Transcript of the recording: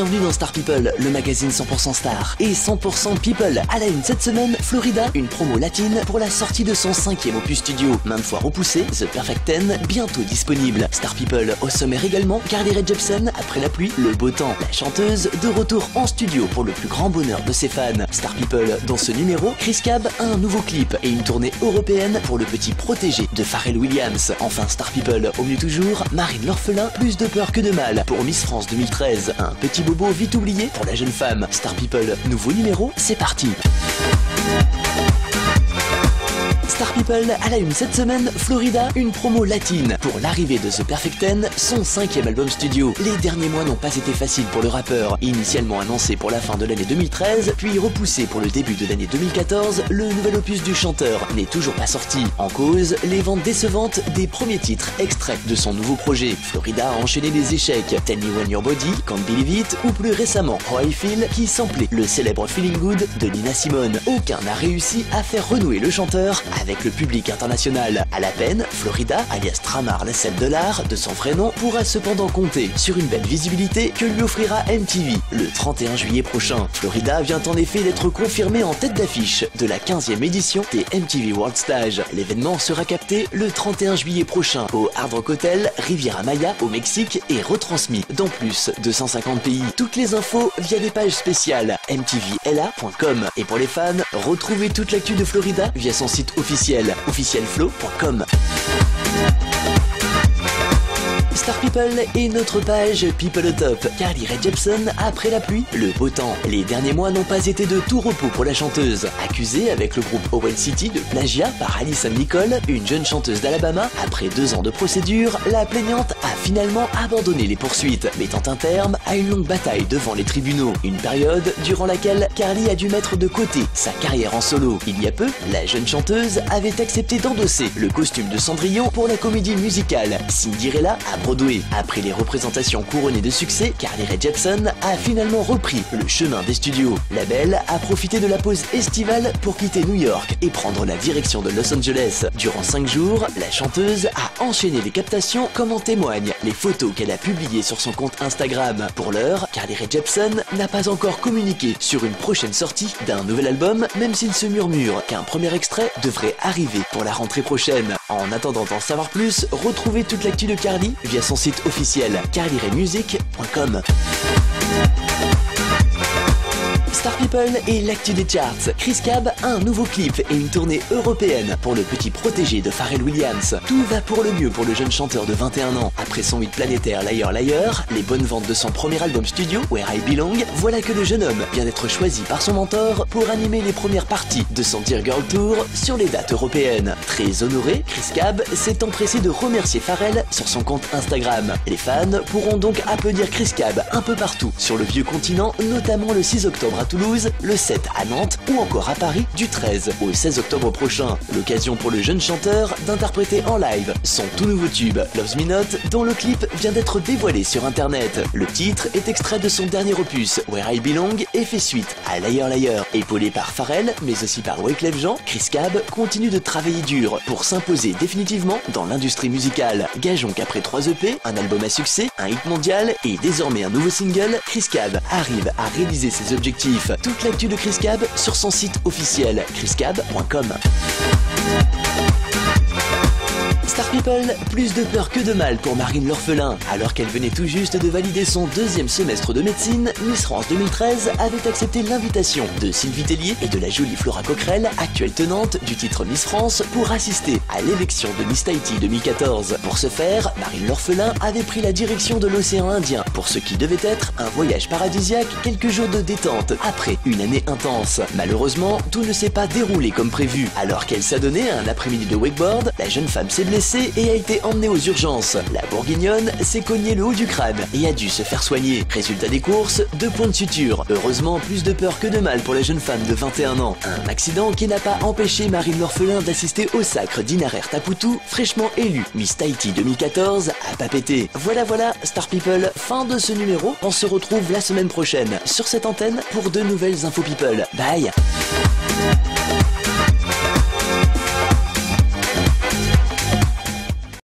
bienvenue dans Star People, le magazine 100% star et 100% people. À la une cette semaine, Florida, une promo latine pour la sortie de son 5e opus studio. Maintes fois repoussé, The Perfect Ten, bientôt disponible. Star People au sommaire également, Carly Rae Jepsen, après la pluie, le beau temps. La chanteuse, de retour en studio pour le plus grand bonheur de ses fans. Star People, dans ce numéro, Chris Cab a un nouveau clip et une tournée européenne pour le petit protégé de Pharrell Williams. Enfin, Star People, au mieux toujours, Marine l'orphelin, plus de peur que de mal pour Miss France 2013. Un petit bobo vite oublié pour la jeune femme. Star People, nouveau numéro, c'est parti. Star People, à la une cette semaine, Florida, une promo latine pour l'arrivée de The Perfect Ten, son 5e album studio. Les derniers mois n'ont pas été faciles pour le rappeur. Initialement annoncé pour la fin de l'année 2013, puis repoussé pour le début de l'année 2014, le nouvel opus du chanteur n'est toujours pas sorti. En cause, les ventes décevantes des premiers titres extraits de son nouveau projet. Florida a enchaîné des échecs, Tell Me When Your Body, Can't Believe It, ou plus récemment How I Feel, qui samplait le célèbre Feeling Good de Nina Simone. Aucun n'a réussi à faire renouer le chanteur avec le public international. À la peine, Florida, alias Tramar la selle de l'art, de son vrai nom, pourra cependant compter sur une belle visibilité que lui offrira MTV le 31 juillet prochain. Florida vient en effet d'être confirmé en tête d'affiche de la 15e édition des MTV World Stage. L'événement sera capté le 31 juillet prochain au Hard Rock Hotel Riviera Maya au Mexique et retransmis dans plus de 150 pays. Toutes les infos via des pages spéciales mtvla.com. Et pour les fans, retrouvez toute l'actu de Florida via son site officiel officielflow.com. Star People et notre page People au top. Carly Rae Jepsen, après la pluie, le beau temps. Les derniers mois n'ont pas été de tout repos pour la chanteuse. Accusée avec le groupe Owen City de plagiat par Alison Nicole, une jeune chanteuse d'Alabama, après 2 ans de procédure, la plaignante a finalement abandonné les poursuites, mettant un terme à une longue bataille devant les tribunaux. Une période durant laquelle Carly a dû mettre de côté sa carrière en solo. Il y a peu, la jeune chanteuse avait accepté d'endosser le costume de Cendrillon pour la comédie musicale Cinderella à Broadway. Après les représentations couronnées de succès, Carly Rae Jepsen a finalement repris le chemin des studios. La belle a profité de la pause estivale pour quitter New York et prendre la direction de Los Angeles. Durant 5 jours, la chanteuse a enchaîné les captations comme en témoignent les photos qu'elle a publiées sur son compte Instagram. Pour l'heure, Carly Rae Jepsen n'a pas encore communiqué sur une prochaine sortie d'un nouvel album, même s'il se murmure qu'un premier extrait devrait arriver pour la rentrée prochaine. En attendant d'en savoir plus, retrouvez toute l'actu de Carly via son site officiel carlyraemusic.com. Star People et l'actu des charts. Chris Cab a un nouveau clip et une tournée européenne pour le petit protégé de Pharrell Williams. Tout va pour le mieux pour le jeune chanteur de 21 ans. Après son hit planétaire Liar Liar, les bonnes ventes de son premier album studio, Where I Belong, voilà que le jeune homme vient d'être choisi par son mentor pour animer les premières parties de son Dear Girl Tour sur les dates européennes. Très honoré, Chris Cab s'est empressé de remercier Pharrell sur son compte Instagram. Les fans pourront donc applaudir Chris Cab un peu partout sur le vieux continent, notamment le 6 octobre à Toulouse, le 7 à Nantes ou encore à Paris du 13 au 16 octobre prochain. L'occasion pour le jeune chanteur d'interpréter en live son tout nouveau tube Loves Me Not, dont le clip vient d'être dévoilé sur internet. Le titre est extrait de son dernier opus Where I Belong et fait suite à Liar Liar. Épaulé par Pharrell mais aussi par Wyclef Jean, Chris Cab continue de travailler dur pour s'imposer définitivement dans l'industrie musicale. Gageons qu'après 3 EP, un album à succès, un hit mondial et désormais un nouveau single, Chris Cab arrive à réaliser ses objectifs. Toute l'actu de Chris Cab sur son site officiel chriscab.com. Star People, plus de peur que de mal pour Marine l'orphelin. Alors qu'elle venait tout juste de valider son 2e semestre de médecine, Miss France 2013 avait accepté l'invitation de Sylvie Tellier et de la jolie Flora Coquerel, actuelle tenante du titre Miss France, pour assister à l'élection de Miss Tahiti 2014. Pour ce faire, Marine l'orphelin avait pris la direction de l'océan Indien pour ce qui devait être un voyage paradisiaque, quelques jours de détente après une année intense. Malheureusement, tout ne s'est pas déroulé comme prévu. Alors qu'elle s'adonnait à un après-midi de wakeboard, la jeune femme s'est blessée et a été emmenée aux urgences. La bourguignonne s'est cogné le haut du crâne et a dû se faire soigner. Résultat des courses, 2 points de suture. Heureusement, plus de peur que de mal pour la jeune femme de 21 ans. Un accident qui n'a pas empêché Marine l'orphelin d'assister au sacre d'Inarer Taputu, fraîchement élue Miss Tahiti 2014 à Papeete. Voilà, Star People, fin de ce numéro. On se retrouve la semaine prochaine sur cette antenne pour de nouvelles infos people. Bye.